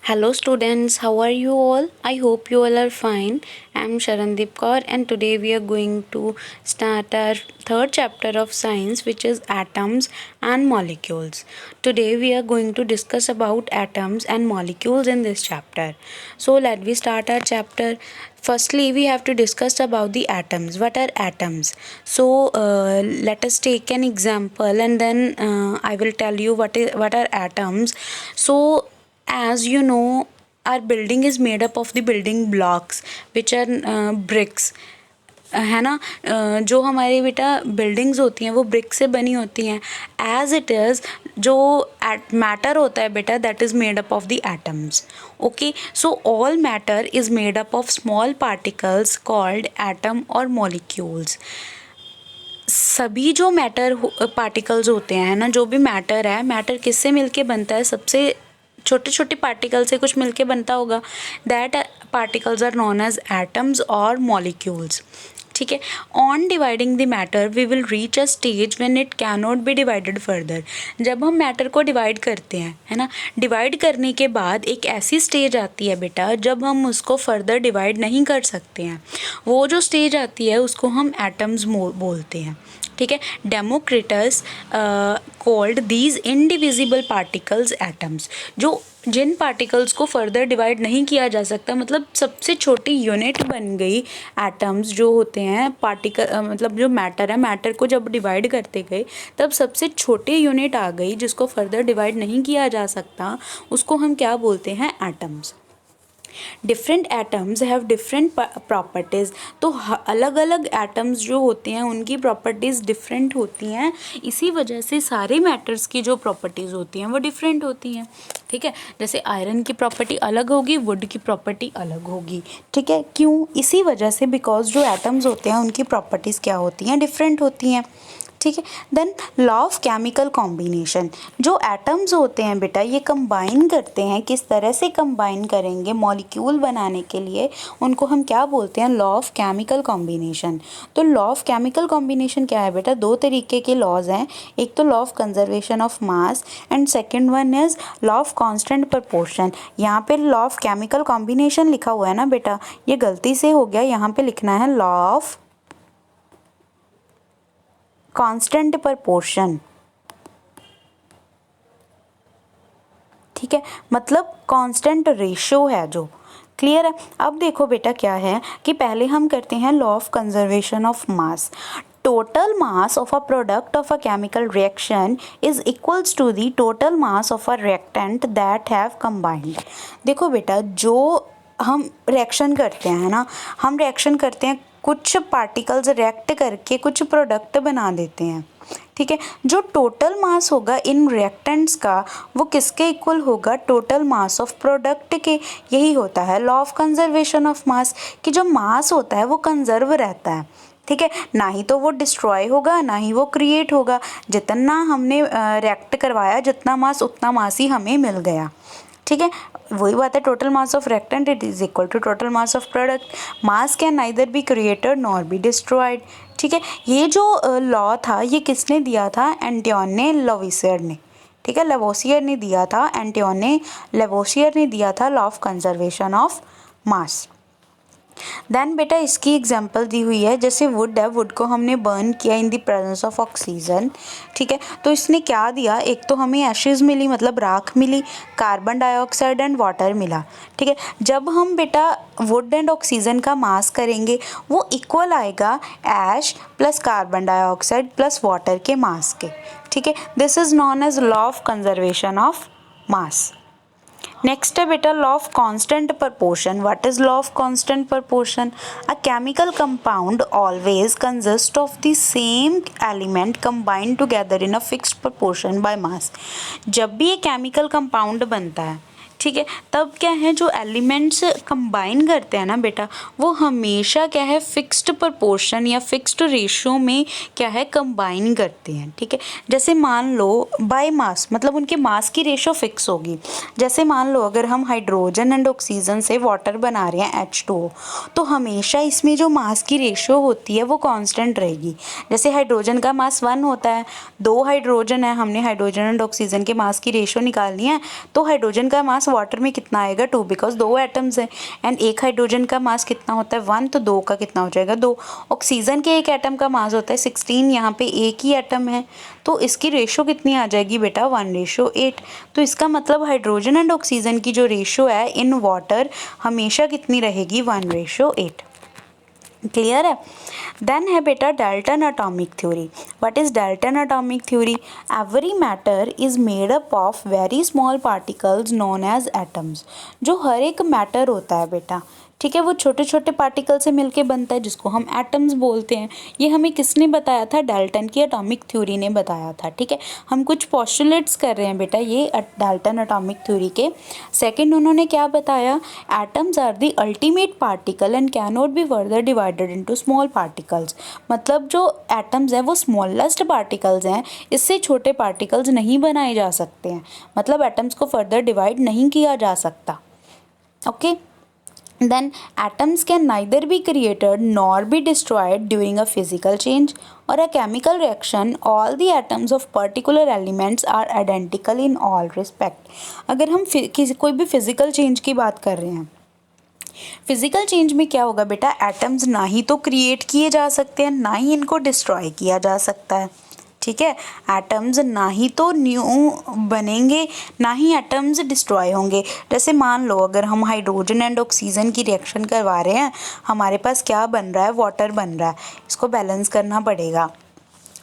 Hello students, how are you all? I hope you all are fine. I am Sharandeep Kaur and today we are going to start our third chapter of science, which is atoms and molecules. Today we are going to discuss about atoms and molecules in this chapter. So let we start our chapter. Firstly, we have to discuss about the atoms. What are atoms? So let us take an example and then I will tell you what are atoms. So as you know, our building is made up of the building blocks which are bricks. है ना, जो हमारी बेटा buildings होती हैं वो brick से बनी होती हैं. एज इट इज़ जो मैटर होता है बेटा, that is made up of the atoms. Okay, so all matter is made up of small particles called atom और मॉलिक्यूल्स. सभी जो मैटर पार्टिकल्स होते हैं ना, जो भी मैटर है, मैटर किससे मिलके बनता है? सबसे छोटे छोटे पार्टिकल से कुछ मिलके बनता होगा. That particles are known as atoms और मॉलिक्यूल्स. ठीक है. On dividing the matter we will reach a stage when it can not be divided further. जब हम मैटर को डिवाइड करते हैं, है ना, डिवाइड करने के बाद एक ऐसी स्टेज आती है बेटा जब हम उसको फर्दर डिवाइड नहीं कर सकते हैं. वो जो स्टेज आती है उसको हम एटम्स बोलते हैं. ठीक है. Democritus called these indivisible particles atoms. जो जिन पार्टिकल्स को फर्दर डिवाइड नहीं किया जा सकता, मतलब सबसे छोटी यूनिट बन गई. एटम्स जो होते हैं पार्टिकल, मतलब जो मैटर है, मैटर को जब डिवाइड करते गए तब सबसे छोटी यूनिट आ गई जिसको फर्दर डिवाइड नहीं किया जा सकता. उसको हम क्या बोलते हैं? Atoms. Different atoms have different properties. तो अलग अलग एटम्स जो होते हैं उनकी प्रॉपर्टीज़ डिफरेंट होती हैं. इसी वजह से सारे मैटर्स की जो प्रॉपर्टीज़ होती हैं वो डिफरेंट होती हैं. ठीक है. जैसे आयरन की प्रॉपर्टी अलग होगी, वुड की प्रॉपर्टी अलग होगी. ठीक है. क्यों? इसी वजह से, बिकॉज जो एटम्स होते हैं उनकी प्रॉपर्टीज़ क्या होती हैं? डिफरेंट होती हैं. ठीक है. Then law of chemical combination. जो एटम्स होते हैं बेटा ये कंबाइन करते हैं. किस तरह से कंबाइन करेंगे मॉलिक्यूल बनाने के लिए, उनको हम क्या बोलते हैं? Law of chemical combination. तो लॉ ऑफ केमिकल कॉम्बिनेशन क्या है बेटा? दो तरीके के लॉज हैं. एक तो law of conservation of mass and second one is law of constant proportion. यहाँ पे लॉ ऑफ केमिकल कॉम्बिनेशन लिखा हुआ है ना बेटा, ये गलती से हो गया. यहाँ पे लिखना है लॉ ऑफ कांस्टेंट प्रपोर्शन. ठीक है. मतलब कांस्टेंट रेशियो है जो. क्लियर है? अब देखो बेटा क्या है कि पहले हम करते हैं law of conservation of mass. Total mass of a product of a chemical reaction is equals to the total mass of a reactant that have combined. देखो बेटा, जो हम रिएक्शन करते हैं ना, हम रिएक्शन करते हैं, कुछ पार्टिकल्स रिएक्ट करके कुछ प्रोडक्ट बना देते हैं. ठीक है. जो टोटल मास होगा इन रिएक्टेंट्स का वो किसके इक्वल होगा? टोटल मास ऑफ प्रोडक्ट के. यही होता है लॉ ऑफ कंजर्वेशन ऑफ मास, कि जो मास होता है वो कंजर्व रहता है. ठीक है. ना ही तो वो डिस्ट्रॉय होगा ना ही वो क्रिएट होगा. जितना हमने रिएक्ट करवाया, जितना मास उतना मास ही हमें मिल गया. ठीक है. वही बात है, total mass of reactant it is equal to total mass of product. Mass can neither be created nor be destroyed. ठीक है. ये जो लॉ था ये किसने दिया था? एंटोन ने, लवोसियर ने. ठीक है. लवोसियर ने दिया था, एंटोन ने, लवोसियर ने दिया था law of conservation of mass. Then बेटा इसकी एग्जांपल दी हुई है. जैसे वुड है, वुड को हमने बर्न किया in the presence of oxygen. ठीक है. तो इसने क्या दिया? एक तो हमें एशेज मिली, मतलब राख मिली, कार्बन डाइऑक्साइड एंड वाटर मिला. ठीक है. जब हम बेटा वुड एंड ऑक्सीजन का मास करेंगे वो इक्वल आएगा ash plus carbon dioxide plus water के मास के. ठीक है. This is known as law of conservation of mass. Next है बेटा law of constant proportion. What is law of constant proportion? A chemical compound always consist of the same element combined together in a fixed proportion by mass. जब भी ये chemical compound बनता है, ठीक है, तब क्या है, जो एलिमेंट्स कंबाइन करते हैं ना बेटा वो हमेशा क्या है, फिक्स्ड प्रपोर्शन या फिक्स्ड रेशियो में क्या है, कंबाइन करते हैं. ठीक है. जैसे मान लो बाय मास, मतलब उनके मास की रेशियो फिक्स होगी. जैसे मान लो अगर हम हाइड्रोजन एंड ऑक्सीजन से वाटर बना रहे हैं H2O, तो हमेशा इसमें जो मास की रेशियो होती है वो कांस्टेंट रहेगी. जैसे हाइड्रोजन का मास 1 होता है, 2 हाइड्रोजन है, हमने हाइड्रोजन एंड ऑक्सीजन के मास की रेशियो निकालनी है, तो हाइड्रोजन का मास वाटर में कितना आएगा 2, बिकॉज 2 एटम्स हैं एंड एक हाइड्रोजन का मास कितना होता है 1, तो 2 का कितना हो जाएगा 2। ऑक्सीजन के एक एटम का मास होता है 16, यहाँ पे एक ही एटम है तो इसकी रेशो कितनी आ जाएगी बेटा 1:8। तो इसका मतलब हाइड्रोजन एंड ऑक्सीजन की जो रेशो है इन वाटर हमेशा कितनी रहेगी 1:8। क्लियर है। देन है बेटा Dalton atomic theory. What is Dalton atomic theory? Every matter is made up of very small particles known as atoms. जो हर एक मैटर होता है बेटा, ठीक है, वो छोटे छोटे पार्टिकल से मिलके बनता है जिसको हम एटम्स बोलते हैं। ये हमें किसने बताया था? डाल्टन की एटॉमिक थ्योरी ने बताया था। ठीक है, हम कुछ पोस्टुलेट्स कर रहे हैं बेटा ये डाल्टन एटॉमिक थ्योरी के। सेकंड उन्होंने क्या बताया? Atoms are the ultimate particle and can not be further divided into small particles. मतलब जो एटम्स हैं वो स्मॉलेस्ट पार्टिकल्स हैं, इससे छोटे पार्टिकल्स नहीं बनाए जा सकते हैं, मतलब एटम्स को फर्दर डिवाइड नहीं किया जा सकता। Okay, then atoms can neither be created nor be destroyed during a physical change or a chemical reaction. All the atoms of particular elements are identical in all respect. अगर हम कोई भी physical change की बात कर रहे हैं, physical change में क्या होगा बेटा? एटम्स ना ही तो क्रिएट किए जा सकते हैं ना ही इनको डिस्ट्रॉय किया जा सकता है। ठीक है, एटम्स ना ही तो न्यू बनेंगे ना ही एटम्स डिस्ट्रॉय होंगे। जैसे मान लो अगर हम हाइड्रोजन एंड ऑक्सीजन की रिएक्शन करवा रहे हैं, हमारे पास क्या बन रहा है? वाटर बन रहा है। इसको बैलेंस करना पड़ेगा।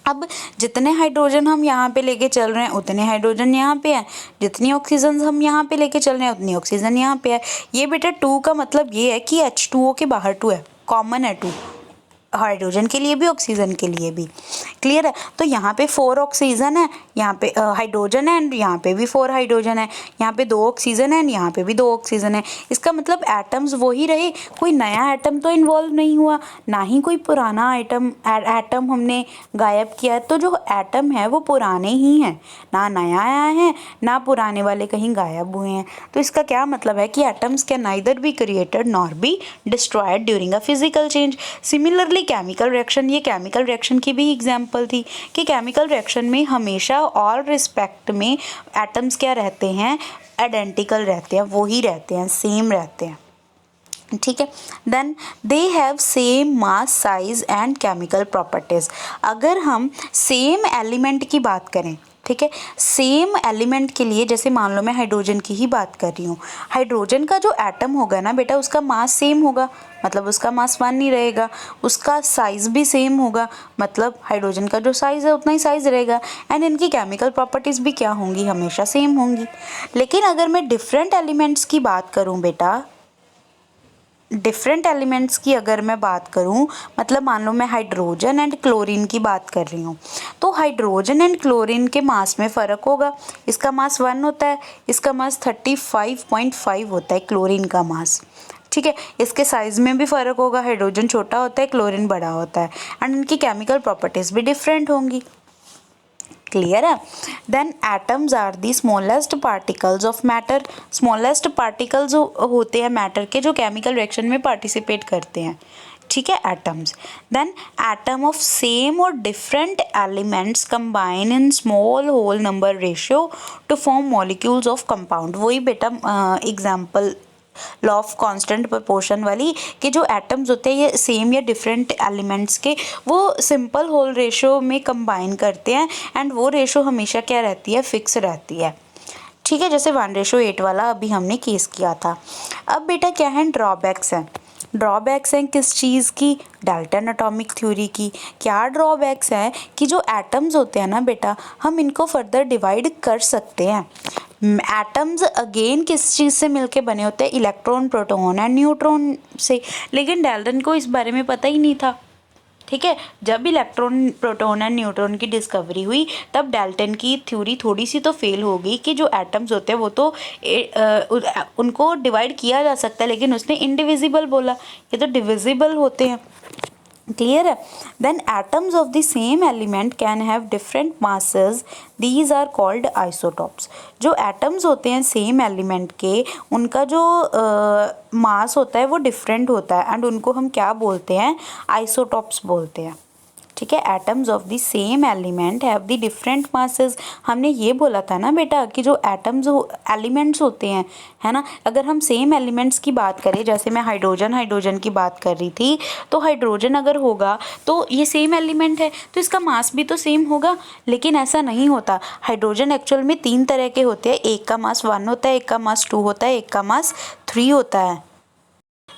अब जितने हाइड्रोजन हम यहाँ पे लेके चल रहे हैं उतने हाइड्रोजन यहाँ पे है, जितनी ऑक्सीजन हम यहाँ पे लेके चल रहे हैं उतनी ऑक्सीजन यहाँ पे है। ये बेटा 2 का मतलब ये है कि H2O के बाहर 2 है, कॉमन है 2, हाइड्रोजन के लिए भी ऑक्सीजन के लिए भी। क्लियर है। तो यहाँ पे 4 ऑक्सीजन है, यहाँ पे हाइड्रोजन है एंड यहाँ पे भी 4 हाइड्रोजन है, यहाँ पे 2 ऑक्सीजन है एंड यहाँ पे भी 2 ऑक्सीजन है। इसका मतलब एटम्स वही रहे, कोई नया एटम तो इन्वॉल्व नहीं हुआ, ना ही कोई पुराना एटम हमने गायब किया है। तो जो एटम है वो पुराने ही हैं, ना नया आया है ना पुराने वाले कहीं गायब हुए हैं। तो इसका क्या मतलब है कि atoms can neither be created nor be destroyed during a physical change. Similarly chemical reaction, ये केमिकल रिएक्शन की भी एग्जांपल थी कि केमिकल रिएक्शन में हमेशा ऑल रिस्पेक्ट में एटम्स क्या रहते हैं? आइडेंटिकल रहते हैं, वो ही रहते हैं, सेम रहते हैं। ठीक है, then they have same mass size and chemical properties. अगर हम सेम एलिमेंट की बात करें, ठीक है, सेम एलिमेंट के लिए जैसे मान लो मैं हाइड्रोजन की ही बात कर रही हूँ, हाइड्रोजन का जो एटम होगा ना बेटा उसका मास सेम होगा, मतलब उसका मास 1 नहीं रहेगा, उसका साइज भी सेम होगा, मतलब हाइड्रोजन का जो साइज है उतना ही साइज रहेगा एंड इनकी केमिकल प्रॉपर्टीज़ भी क्या होंगी? हमेशा सेम होंगी। लेकिन अगर मैं डिफरेंट एलिमेंट्स की बात करूँ बेटा, डिफरेंट एलिमेंट्स की अगर मैं बात करूं, मतलब मान लो मैं हाइड्रोजन एंड क्लोरीन की बात कर रही हूँ, तो हाइड्रोजन एंड क्लोरीन के मास में फ़र्क होगा। इसका मास 1 होता है, इसका मास 35.5 होता है क्लोरीन का मास। ठीक है, इसके साइज़ में भी फ़र्क होगा, हाइड्रोजन छोटा होता है क्लोरीन बड़ा होता है एंड इनकी केमिकल प्रॉपर्टीज़ भी डिफरेंट होंगी। क्लियर है। Then atoms are the smallest particles of matter. Smallest particles होते हैं मैटर के जो केमिकल रिएक्शन में पार्टिसिपेट करते हैं। ठीक है, atoms. Then atom of same or different elements combine in small whole number ratio to form molecules of compound. वही बेटा example law of constant proportion वाली कि जो एटम्स होते हैं ये सेम या डिफरेंट एलिमेंट्स के वो सिंपल होल रेशो में कंबाइन करते हैं एंड वो रेशो हमेशा क्या रहती है? फिक्स रहती है। ठीक है, जैसे 1:8 वाला अभी हमने केस किया था। अब बेटा क्या है? ड्रॉबैक्स हैं। ड्रॉबैक्स हैं किस चीज़ की? डाल्टन एटॉमिक थ्योरी की। क्या ड्रॉबैक्स हैं कि जो एटम्स होते हैं ना बेटा हम इनको फर्दर डिवाइड कर सकते हैं। एटम्स अगेन किस चीज़ से मिलके बने होते हैं? इलेक्ट्रॉन, प्रोटॉन एंड न्यूट्रॉन से। लेकिन डाल्टन को इस बारे में पता ही नहीं था। ठीक है, जब इलेक्ट्रॉन, प्रोटॉन एंड न्यूट्रॉन की डिस्कवरी हुई तब डाल्टन की थ्योरी थोड़ी सी तो फेल हो गई कि जो एटम्स होते हैं वो तो उनको डिवाइड किया जा सकता है, लेकिन उसने इनडिविजिबल बोला, ये तो डिविजिबल होते हैं। क्लियर है। Then atoms of the same element can have different masses, these are called isotopes. जो एटम्स होते हैं सेम एलिमेंट के उनका जो मास होता है वो डिफरेंट होता है एंड उनको हम क्या बोलते हैं? आइसोटॉप्स बोलते हैं। ठीक है, atoms of the same element have the different masses. हमने ये बोला था ना बेटा कि जो एटम्स एलिमेंट्स होते हैं, है ना, अगर हम सेम एलिमेंट्स की बात करें, जैसे मैं हाइड्रोजन की बात कर रही थी, तो हाइड्रोजन अगर होगा तो ये सेम एलिमेंट है तो इसका मास भी तो सेम होगा, लेकिन ऐसा नहीं होता। हाइड्रोजन एक्चुअल में 3 तरह के होते हैं, एक का मास 1 होता है, एक का मास 2 होता है, एक का मास 3 होता है।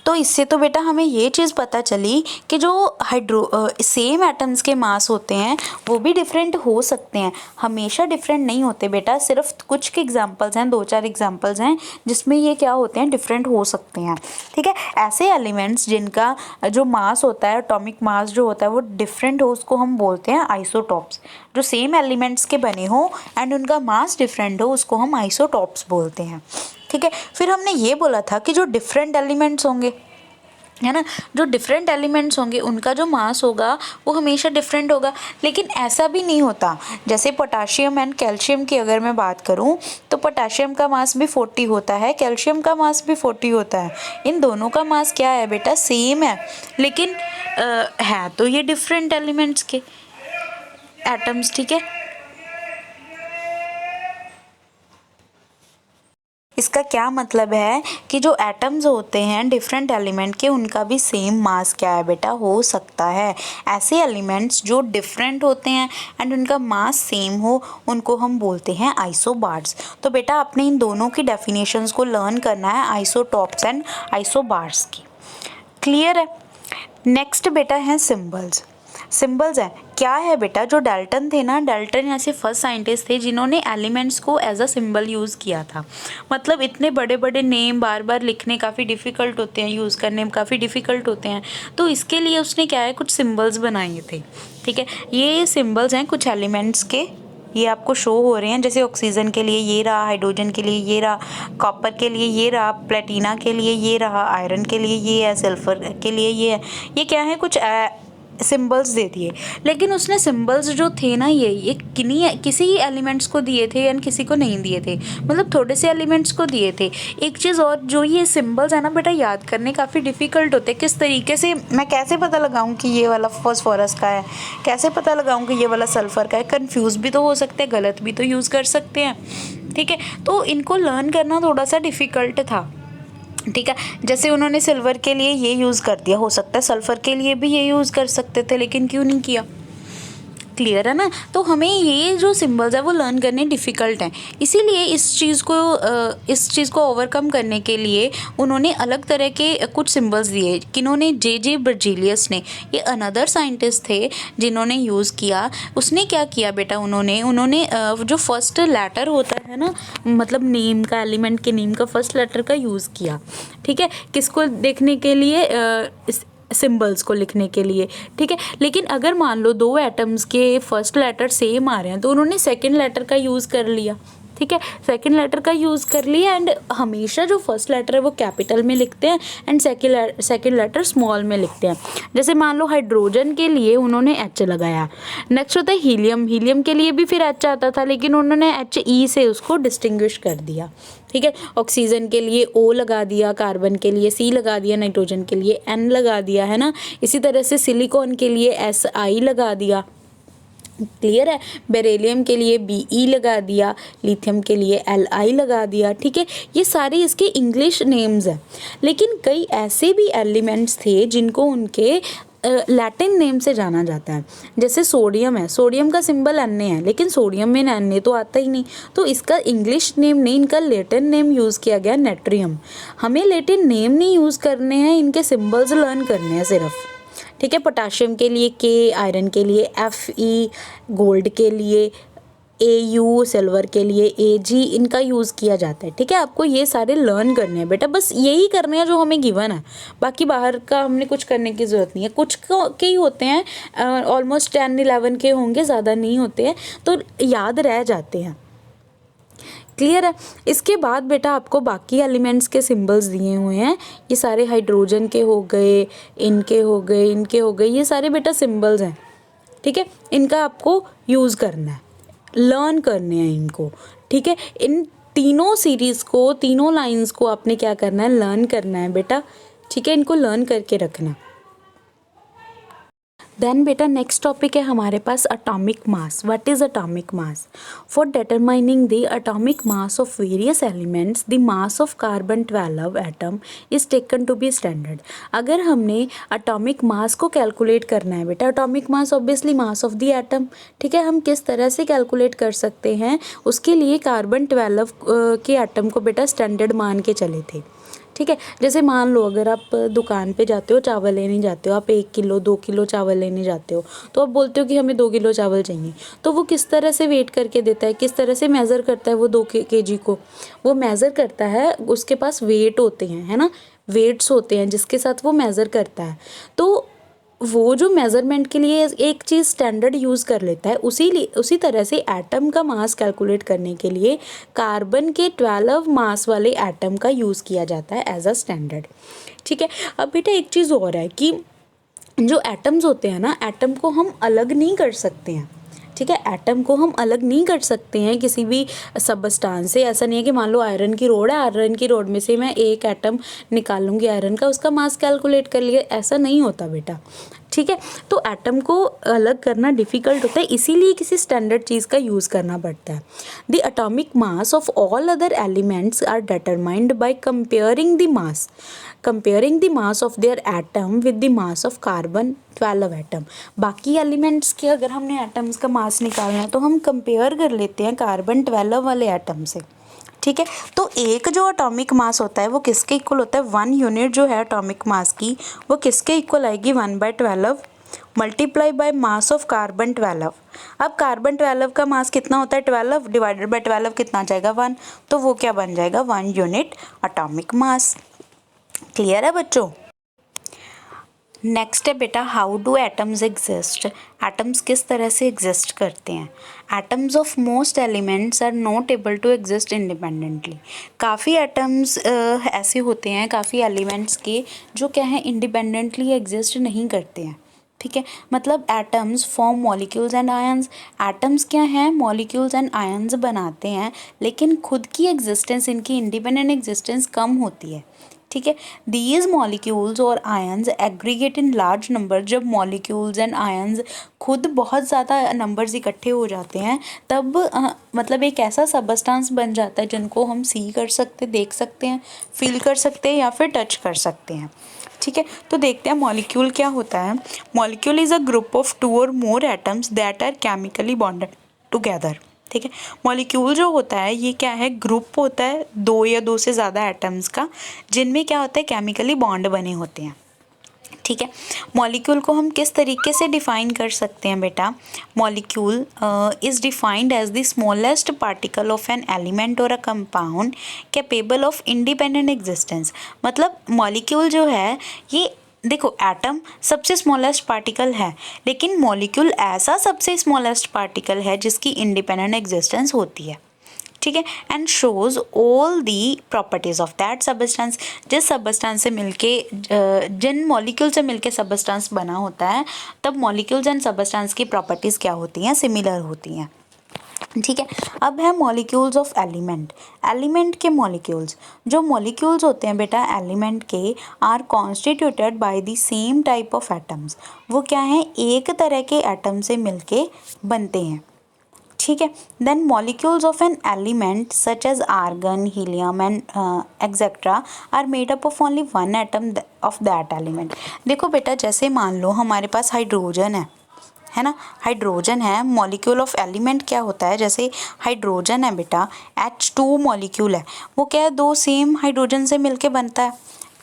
तो इससे तो बेटा हमें ये चीज़ पता चली कि जो सेम एटम्स के मास होते हैं वो भी डिफरेंट हो सकते हैं, हमेशा डिफरेंट नहीं होते बेटा। सिर्फ कुछ के एग्जांपल्स हैं, 2-4 एग्जांपल्स हैं जिसमें ये क्या होते हैं, डिफरेंट हो सकते हैं। ठीक है, ऐसे एलिमेंट्स जिनका जो मास होता है, एटॉमिक मास जो होता है वो डिफरेंट हो, उसको हम बोलते हैं आइसोटॉप्स। जो सेम एलिमेंट्स के बने हो एंड उनका मास डिफरेंट हो उसको हम आइसोटॉप्स बोलते हैं। ठीक है, फिर हमने ये बोला था कि जो डिफरेंट एलिमेंट्स होंगे, है ना, जो डिफरेंट एलिमेंट्स होंगे उनका जो मास होगा वो हमेशा डिफरेंट होगा, लेकिन ऐसा भी नहीं होता। जैसे पोटाशियम एंड कैल्शियम की अगर मैं बात करूं तो पोटाशियम का मास भी 40 होता है, कैल्शियम का मास भी 40 होता है। इन दोनों का मास क्या है बेटा, सेम है, लेकिन है तो ये डिफरेंट एलिमेंट्स के एटम्स। ठीक है, इसका क्या मतलब है कि जो एटम्स होते हैं डिफरेंट एलिमेंट के, उनका भी सेम मास क्या है बेटा, हो सकता है। ऐसे एलिमेंट्स जो डिफरेंट होते हैं एंड उनका मास सेम हो उनको हम बोलते हैं आइसोबार्स। तो बेटा आपने इन दोनों की डेफिनेशंस को लर्न करना है, आइसोटॉप्स एंड आइसोबार्स की। क्लियर है। नेक्स्ट बेटा है सिंबल्स। सिंबल्स है क्या है बेटा, जो डाल्टन थे ना, डाल्टन ऐसे फर्स्ट साइंटिस्ट थे जिन्होंने एलिमेंट्स को एज अ सिंबल यूज़ किया था। मतलब इतने बड़े बड़े नेम बार बार लिखने काफ़ी डिफ़िकल्ट होते हैं, यूज़ करने में काफ़ी डिफ़िकल्ट होते हैं, तो इसके लिए उसने क्या है, कुछ सिंबल्स बनाए थे। ठीक है, ये सिंबल्स हैं कुछ एलिमेंट्स के, ये आपको शो हो रहे हैं। जैसे ऑक्सीजन के लिए ये रहा, हाइड्रोजन के लिए ये रहा, कॉपर के लिए ये रहा, प्लेटिना के लिए ये रहा, आयरन के लिए ये है, सल्फर के लिए ये है। ये क्या है, कुछ सिंबल्स दे दिए। लेकिन उसने सिंबल्स जो थे ना, ये किसी ही एलिमेंट्स को दिए थे या किसी को नहीं दिए थे, मतलब थोड़े से एलिमेंट्स को दिए थे। एक चीज़ और, जो ये सिंबल्स है ना बेटा, याद करने काफ़ी डिफ़िकल्ट होते हैं। किस तरीके से, मैं कैसे पता लगाऊं कि ये वाला फॉस्फोरस का है, कैसे पता लगाऊं कि ये वाला सल्फ़र का है। कन्फ्यूज़ भी तो हो सकते हैं, गलत भी तो यूज़ कर सकते हैं। ठीक है, तो इनको लर्न करना थोड़ा सा डिफ़िकल्ट था। ठीक है, जैसे उन्होंने सिल्वर के लिए ये यूज़ कर दिया, हो सकता है सल्फ़र के लिए भी ये यूज़ कर सकते थे, लेकिन क्यों नहीं किया। क्लियर है ना। तो हमें ये जो सिंबल्स है वो लर्न करने डिफ़िकल्ट हैं, इसीलिए इस चीज़ को ओवरकम करने के लिए उन्होंने अलग तरह के कुछ सिंबल्स दिए। किन्होंने, जे बर्जीलियस ने, ये अनदर साइंटिस्ट थे जिन्होंने यूज़ किया। उसने क्या किया बेटा, उन्होंने जो फर्स्ट लेटर होता है ना, मतलब नेम का, एलिमेंट के नेम का फर्स्ट लेटर का यूज़ किया। ठीक है, किसको देखने के लिए, सिंबल्स को लिखने के लिए। ठीक है, लेकिन अगर मान लो 2 एटम्स के फर्स्ट लेटर सेम आ रहे हैं तो उन्होंने सेकंड लेटर का यूज़ कर लिया। ठीक है, सेकंड लेटर का यूज़ कर लिया एंड हमेशा जो फर्स्ट लेटर है वो कैपिटल में लिखते हैं एंड सेकंड लेटर स्मॉल में लिखते हैं। जैसे मान लो हाइड्रोजन के लिए उन्होंने एच लगाया। नेक्स्ट होता है हीलियम के लिए भी फिर एच आता था, लेकिन उन्होंने HE से उसको डिस्टिंग्विश कर दिया। ठीक है, ऑक्सीजन के लिए O लगा दिया, कार्बन के लिए C लगा दिया, नाइट्रोजन के लिए N लगा दिया, है ना। इसी तरह से सिलिकॉन के लिए SI लगा दिया। क्लियर है, बेरिलियम के लिए BE लगा दिया, लिथियम के लिए LI लगा दिया। ठीक है, ये सारे इसके इंग्लिश नेम्स हैं। लेकिन कई ऐसे भी एलिमेंट्स थे जिनको उनके लैटिन नेम से जाना जाता है। जैसे सोडियम है, सोडियम का सिंबल Na है, लेकिन सोडियम में Na तो आता ही नहीं, तो इसका इंग्लिश नेम नहीं, इनका लैटिन नेम यूज़ किया गया नेट्रियम। हमें लैटिन नेम नहीं यूज़ करने हैं, इनके सिंबल्स लर्न करने हैं सिर्फ। ठीक है, पोटाशियम के लिए K, आयरन के लिए Fe, गोल्ड के लिए AU, सिल्वर के लिए AG, इनका यूज़ किया जाता है। ठीक है, आपको ये सारे लर्न करने हैं बेटा, बस यही करने हैं जो हमें गिवन है, बाकी बाहर का हमने कुछ करने की ज़रूरत नहीं है। कुछ के ही होते हैं, ऑलमोस्ट 10-11 के होंगे, ज़्यादा नहीं होते हैं, तो याद रह जाते हैं। क्लियर है। इसके बाद बेटा आपको बाकी एलिमेंट्स के सिंबल्स दिए हुए हैं, ये सारे हाइड्रोजन के हो गए, इनके हो गए, ये सारे बेटा सिंबल्स हैं। ठीक है, इनका आपको यूज़ करना है, लर्न करने हैं इनको। ठीक है, इन तीनों सीरीज़ को, तीनों लाइंस को आपने क्या करना है, लर्न करना है बेटा। ठीक है, इनको लर्न करके रखना। देन बेटा नेक्स्ट टॉपिक है हमारे पास atomic mass. What is atomic mass? For determining the atomic mass of various elements the mass of carbon 12 atom is taken to be standard. अगर हमने एटॉमिक मास को कैलकुलेट करना है बेटा, atomic mass obviously mass of the atom, ठीक है, हम किस तरह से कैलकुलेट कर सकते हैं, उसके लिए कार्बन 12 के एटम को बेटा स्टैंडर्ड मान के चले थे. ठीक है, जैसे मान लो अगर आप दुकान पे जाते हो, चावल लेने जाते हो, आप 1 किलो 2 किलो चावल लेने जाते हो, तो आप बोलते हो कि हमें 2 किलो चावल चाहिए. तो वो किस तरह से वेट करके देता है, किस तरह से मेज़र करता है वो 2 kg को, वो मेज़र करता है, उसके पास वेट होते हैं, है ना, वेट्स होते हैं जिसके साथ वो मेज़र करता है. तो वो जो मेज़रमेंट के लिए एक चीज़ स्टैंडर्ड यूज़ कर लेता है, उसी तरह से एटम का मास कैलकुलेट करने के लिए कार्बन के 12 मास वाले एटम का यूज़ किया जाता है एज अ स्टैंडर्ड. ठीक है, अब बेटा एक चीज़ और है कि जो एटम्स होते हैं ना, एटम को हम अलग नहीं कर सकते हैं. ठीक है, एटम को हम अलग नहीं कर सकते हैं किसी भी सबस्टांस से. ऐसा नहीं है कि मान लो आयरन की रोड है, आयरन की रोड में से मैं एक एटम निकालूंगी आयरन का, उसका मास कैलकुलेट कर लिया, ऐसा नहीं होता बेटा. ठीक है, तो एटम को अलग करना डिफ़िकल्ट होता है, इसीलिए किसी स्टैंडर्ड चीज़ का यूज़ करना पड़ता है. The atomic mass of all other elements are determined by comparing the mass of their atom with the mass of carbon 12 atom. बाकी एलिमेंट्स के अगर हमने एटम्स का मास निकालना है तो हम कंपेयर कर लेते हैं कार्बन 12 वाले एटम से. ठीक है, तो एक जो एटॉमिक मास होता है वो किसके इक्वल होता है, 1 यूनिट जो है एटॉमिक मास की वो किसके इक्वल आएगी, 1/12 multiply by mass of carbon 12. अब कार्बन 12 का मास कितना होता है, 12 डिवाइडेड बाय 12 कितना आ जाएगा, 1. तो वो क्या बन जाएगा, 1 यूनिट एटॉमिक मास. क्लियर है बच्चों? नेक्स्ट है बेटा, how do atoms exist. Atoms किस तरह से एग्जिस्ट करते हैं. Atoms of most elements are not able to exist independently. काफ़ी एटम्स ऐसे होते हैं, काफ़ी एलिमेंट्स के जो क्या है इंडिपेंडेंटली एग्जिस्ट नहीं करते हैं. ठीक है, मतलब atoms form molecules and ions. Atoms क्या हैं, मॉलिक्यूल्स एंड आयंस बनाते हैं, लेकिन खुद की एग्जिस्टेंस, इनकी इंडिपेंडेंट एग्जिस्टेंस कम होती है. ठीक है, दीज मॉलिक्यूल्स और ions aggregate in large number. जब मॉलिक्यूल्स एंड आयंस खुद बहुत ज़्यादा नंबर्स इकट्ठे हो जाते हैं तब मतलब एक ऐसा सबस्टांस बन जाता है जिनको हम सी कर सकते, देख सकते हैं, फील कर सकते हैं या फिर टच कर सकते हैं. ठीक है, तो देखते हैं मॉलिक्यूल क्या होता है. Molecule is a group of 2 or more atoms that are chemically bonded together. ठीक है, मॉलिक्यूल जो होता है ये क्या है, ग्रुप होता है 2 या 2 से ज़्यादा एटम्स का, जिनमें क्या होता है केमिकली बॉन्ड बने होते हैं. ठीक है, मॉलिक्यूल को हम किस तरीके से डिफ़ाइन कर सकते हैं बेटा. Molecule is defined as the smallest particle of an element or a compound capable of independent existence. मतलब मॉलिक्यूल जो है ये, देखो एटम सबसे स्मॉलेस्ट पार्टिकल है, लेकिन मॉलिक्यूल ऐसा सबसे स्मॉलेस्ट पार्टिकल है जिसकी इंडिपेंडेंट एग्जिस्टेंस होती है. ठीक है, and shows all the properties of that substance. जिस सबस्टेंस से मिलके जिन मॉलिक्यूल से मिलके सबस्टेंस बना होता है, तब मॉलिक्यूल्स एंड सबस्टेंस की प्रॉपर्टीज़ क्या होती हैं, सिमिलर होती हैं. ठीक है, अब है मॉलिक्यूल्स ऑफ एलिमेंट. एलिमेंट के मॉलिक्यूल्स, जो मॉलिक्यूल्स होते हैं बेटा एलिमेंट के, are constituted by the same type of atoms. वो क्या है, एक तरह के एटम से मिलके बनते हैं. ठीक है, then molecules of an element such as argon, helium and etcetera are made up of only 1 atom of that element. देखो बेटा, जैसे मान लो हमारे पास हाइड्रोजन है ना, हाइड्रोजन है. मॉलिक्यूल ऑफ एलिमेंट क्या होता है, जैसे हाइड्रोजन है बेटा, H2 मॉलिक्यूल है, वो क्या है, 2 सेम हाइड्रोजन से मिलके बनता है.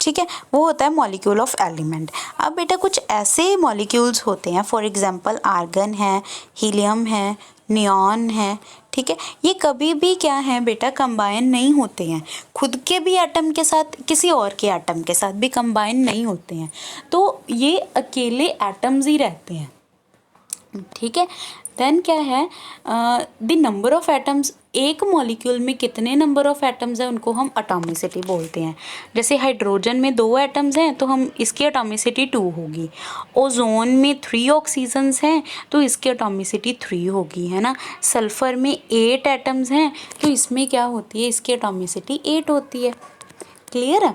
ठीक है, वो होता है मॉलिक्यूल ऑफ एलिमेंट. अब बेटा कुछ ऐसे मॉलिक्यूल्स होते हैं, फॉर एग्जांपल आर्गन है, हीलियम है, नियॉन है. ठीक है, ये कभी भी क्या है बेटा, कंबाइन नहीं होते हैं, खुद के भी एटम के साथ किसी और के एटम के साथ भी कंबाइन नहीं होते हैं. तो ये अकेले एटम्स ही रहते हैं. ठीक है, देन क्या है, द नंबर ऑफ एटम्स. एक मॉलिक्यूल में कितने नंबर ऑफ एटम्स हैं उनको हम एटॉमिसिटी बोलते हैं. जैसे हाइड्रोजन में 2 एटम्स हैं तो हम इसकी एटॉमिसिटी 2 होगी. ओजोन में 3 ऑक्सीजन्स हैं तो इसकी एटॉमिसिटी 3 होगी, है ना. सल्फर में 8 एटम्स हैं तो इसमें क्या होती है, इसकी एटॉमिसिटी 8 होती है. क्लियर है.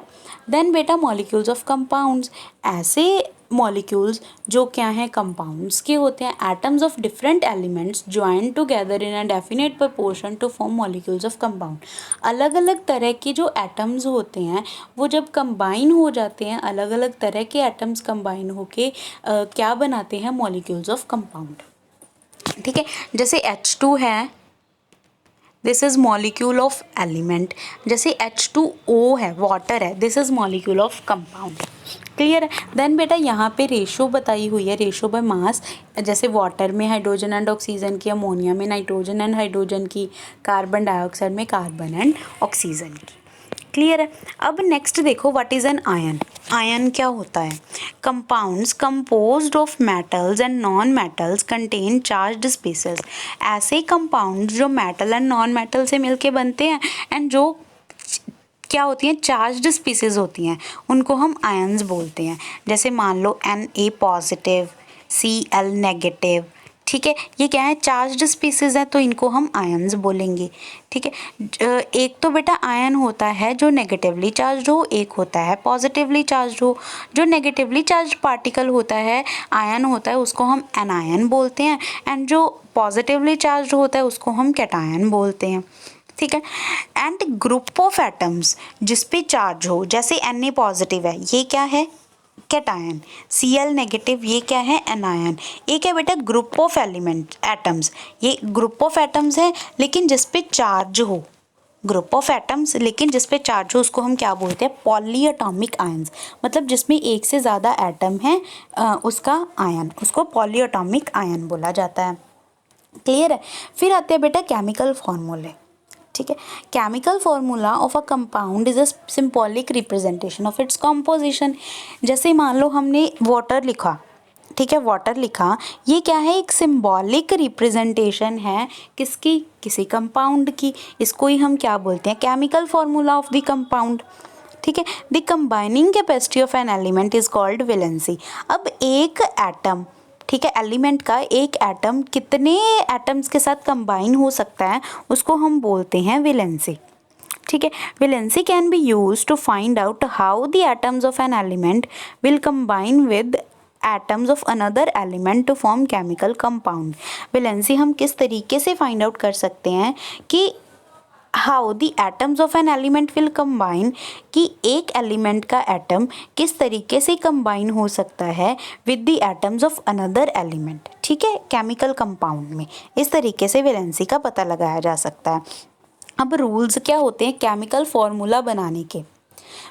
देन बेटा मॉलिक्यूल्स ऑफ कंपाउंड्स. ऐसे मॉलिक्यूल्स जो क्या हैं, कंपाउंड्स के होते हैं। Atoms of different elements join together in a definite proportion to form molecules of compound. अलग अलग तरह के जो एटम्स होते हैं वो जब कंबाइन हो जाते हैं, अलग अलग तरह के एटम्स कंबाइन होके क्या बनाते हैं, मॉलिक्यूल्स ऑफ कंपाउंड। ठीक है, जैसे H2 है, this is molecule of element. जैसे H2O है, वाटर है, this is molecule of compound. Clear है। देन बेटा यहाँ पे रेशो बताई हुई है, रेशो बाय मास। जैसे वाटर में हाइड्रोजन एंड ऑक्सीजन की, अमोनिया में नाइट्रोजन एंड हाइड्रोजन की, कार्बन डाइऑक्साइड में कार्बन एंड ऑक्सीजन की। क्लियर है। अब नेक्स्ट देखो, what is an ion. Ion क्या होता है? Compounds composed of metals and non metals contain charged spaces. ऐसे कंपाउंड्स जो मेटल एंड नॉन मेटल से मिलके बनते हैं एंड जो क्या होती हैं, चार्ज्ड स्पीसीज होती हैं, उनको हम आयंस बोलते हैं। जैसे मान लो Na पॉजिटिव, Cl नेगेटिव। ठीक है, ये क्या है, चार्ज्ड स्पीसीज है, तो इनको हम आयंस बोलेंगे। ठीक है, एक तो बेटा आयन होता है जो नेगेटिवली चार्ज्ड हो, एक होता है पॉजिटिवली चार्ज्ड हो। जो नेगेटिवली चार्ज्ड पार्टिकल होता है, आयन होता है, उसको हम एनायन बोलते हैं, एंड जो पॉजिटिवली चार्ज्ड होता है उसको हम कैटायन बोलते हैं। ठीक है, एंड ग्रुप ऑफ एटम्स जिस पे चार्ज हो, जैसे Na पॉजिटिव है, ये क्या है, कैटायन। Cl नेगेटिव, ये क्या है, एनायन। एक है बेटा ग्रुप ऑफ एलिमेंट एटम्स, ये ग्रुप ऑफ एटम्स है लेकिन जिस पे चार्ज हो, ग्रुप ऑफ एटम्स लेकिन जिस पे चार्ज हो, उसको हम क्या बोलते हैं, पॉली एटॉमिक आयंस। मतलब जिसमें एक से ज़्यादा एटम है उसका आयन, उसको पॉली एटॉमिक आयन बोला जाता है। क्लियर है। फिर आते हैं बेटा केमिकल फॉर्मूले। ठीक है, chemical formula of a compound is a symbolic representation of its composition. जैसे मान लो हमने वाटर लिखा, ठीक है, वाटर लिखा, ये क्या है, एक सिंबॉलिक रिप्रेजेंटेशन है किसकी, किसी कंपाउंड की। इसको ही हम क्या बोलते हैं, chemical formula of the compound. ठीक है, the combining capacity of an element is called valency. अब एक एटम, ठीक है, एलिमेंट का एक एटम कितने एटम्स के साथ कंबाइन हो सकता है, उसको हम बोलते हैं वैलेंसी। ठीक है, valency can be used to find out how the atoms of an element will combine with atoms of another element to form chemical compound. Valency हम किस तरीके से फाइंड आउट कर सकते हैं कि how the atoms of an element will combine, कि एक एलिमेंट का एटम किस तरीके से कंबाइन हो सकता है with the atoms of another element. ठीक है, केमिकल कंपाउंड में इस तरीके से वैलेंसी का पता लगाया जा सकता है। अब रूल्स क्या होते हैं केमिकल फॉर्मूला बनाने के।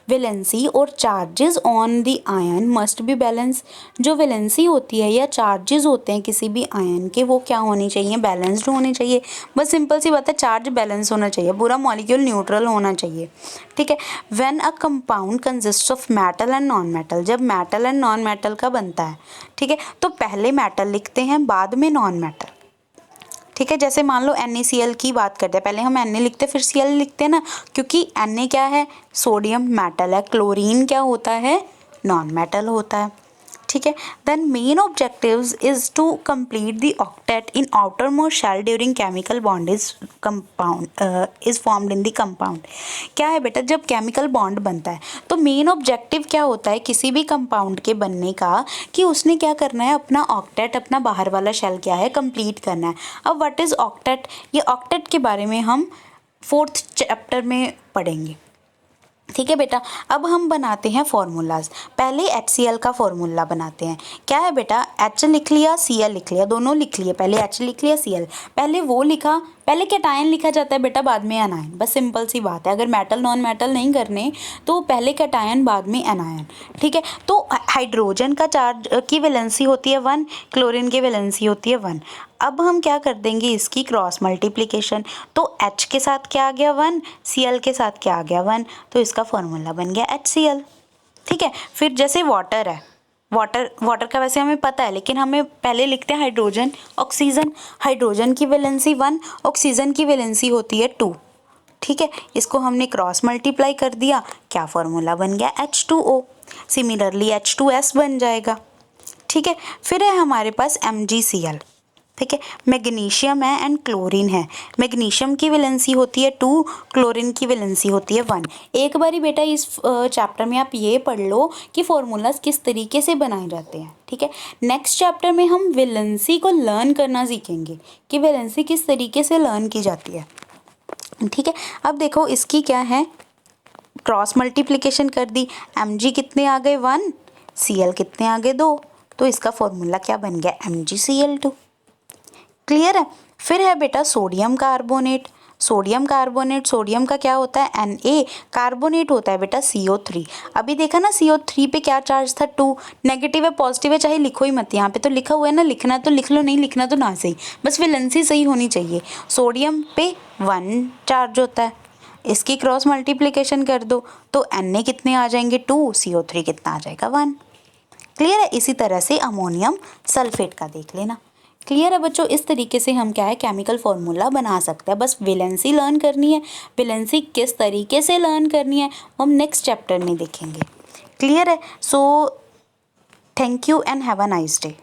वैलेंसी और charges on the ion must be balance. जो वैलेंसी होती है या चार्जेस होते हैं किसी भी आयन के, वो क्या होने चाहिए, बैलेंस्ड होने चाहिए। बस सिंपल सी बात है, चार्ज बैलेंस होना चाहिए, पूरा मॉलिक्यूल न्यूट्रल होना चाहिए। ठीक है, when a compound consists of metal and non metal, जब मेटल एंड नॉन मेटल का बनता है, ठीक है, तो पहले मेटल लिखते हैं, बाद में नॉन मेटल। ठीक है, जैसे मान लो NaCl की बात करते हैं, पहले हम Na लिखते हैं फिर Cl लिखते हैं ना, क्योंकि Na क्या है, सोडियम मेटल है, क्लोरीन क्या होता है, नॉन मेटल होता है। ठीक है, then main objectives is to complete the octet in outer most shell during chemical bond is formed in the compound. क्या है बेटा, जब केमिकल बॉन्ड बनता है तो मेन ऑब्जेक्टिव क्या होता है किसी भी कंपाउंड के बनने का, कि उसने क्या करना है, अपना ऑक्टेट, अपना बाहर वाला शेल क्या है, कंप्लीट करना है। अब व्हाट इज ऑक्टेट, ये ऑक्टेट के बारे में हम 4th चैप्टर में पढ़ेंगे। ठीक है बेटा, अब हम बनाते हैं फॉर्मूलाज। पहले HCl का फॉर्मूला बनाते हैं। क्या है बेटा, H लिख लिया, Cl लिख लिया, दोनों लिख लिए, पहले H लिख लिया, Cl, पहले वो लिखा, पहले कैटायन लिखा जाता है बेटा, बाद में एनायन। बस सिंपल सी बात है, अगर मेटल नॉन मेटल नहीं करने तो पहले कैटायन बाद में एनायन। ठीक है, तो हाइड्रोजन का चार्ज की वैलेंसी होती है 1, क्लोरीन की वैलेंसी होती है 1। अब हम क्या कर देंगे, इसकी क्रॉस मल्टीप्लिकेशन, तो H के साथ क्या आ गया 1, Cl के साथ क्या आ गया 1, तो इसका फॉर्मूला बन गया HCl। ठीक है, फिर जैसे वाटर है, वाटर का वैसे हमें पता है, लेकिन हमें पहले लिखते हैं हाइड्रोजन ऑक्सीजन। हाइड्रोजन की वैलेंसी 1, ऑक्सीजन की वैलेंसी होती है 2। ठीक है, इसको हमने क्रॉस मल्टीप्लाई कर दिया, क्या फॉर्मूला बन गया, H2O। सिमिलरली H2S बन जाएगा। ठीक है, फिर है हमारे पास MgCl। ठीक है। मैग्नीशियम है एंड क्लोरीन है। मैग्नीशियम की वैलेंसी होती है 2, क्लोरीन की वैलेंसी होती है 1। एक बारी बेटा इस चैप्टर में आप ये पढ़ लो कि फॉर्मूलाज किस तरीके से बनाए जाते हैं, ठीक है। नेक्स्ट चैप्टर में हम वैलेंसी को लर्न करना सीखेंगे कि वैलेंसी किस तरीके से लर्न की जाती है, ठीक है। अब देखो इसकी क्या है, क्रॉस मल्टीप्लिकेशन कर दी, Mg कितने आ गए 1, Cl कितने आ गए 2, तो इसका फॉर्मूला क्या बन गया MgCl2। क्लियर है। फिर है बेटा sodium carbonate. Sodium carbonate, sodium का क्या होता है Na, कार्बोनेट होता है बेटा CO3। अभी देखा ना CO3 पे क्या चार्ज था 2, नेगेटिव है पॉजिटिव है चाहे लिखो ही मत, यहाँ पे तो लिखा हुआ है ना, लिखना तो लिख लो, नहीं लिखना तो ना सही, बस वैलेंसी सही होनी चाहिए। सोडियम पे 1 चार्ज होता है, इसकी क्रॉस मल्टीप्लिकेशन कर दो तो Na कितने आ जाएंगे 2, CO3 कितना आ जाएगा 1। क्लियर है। इसी तरह से अमोनियम सल्फेट का देख लेना। क्लियर है बच्चों, इस तरीके से हम क्या है केमिकल फॉर्मूला बना सकते हैं, बस वैलेंसी लर्न करनी है। वैलेंसी किस तरीके से लर्न करनी है हम नेक्स्ट चैप्टर में देखेंगे। क्लियर है। So thank you and have a nice day.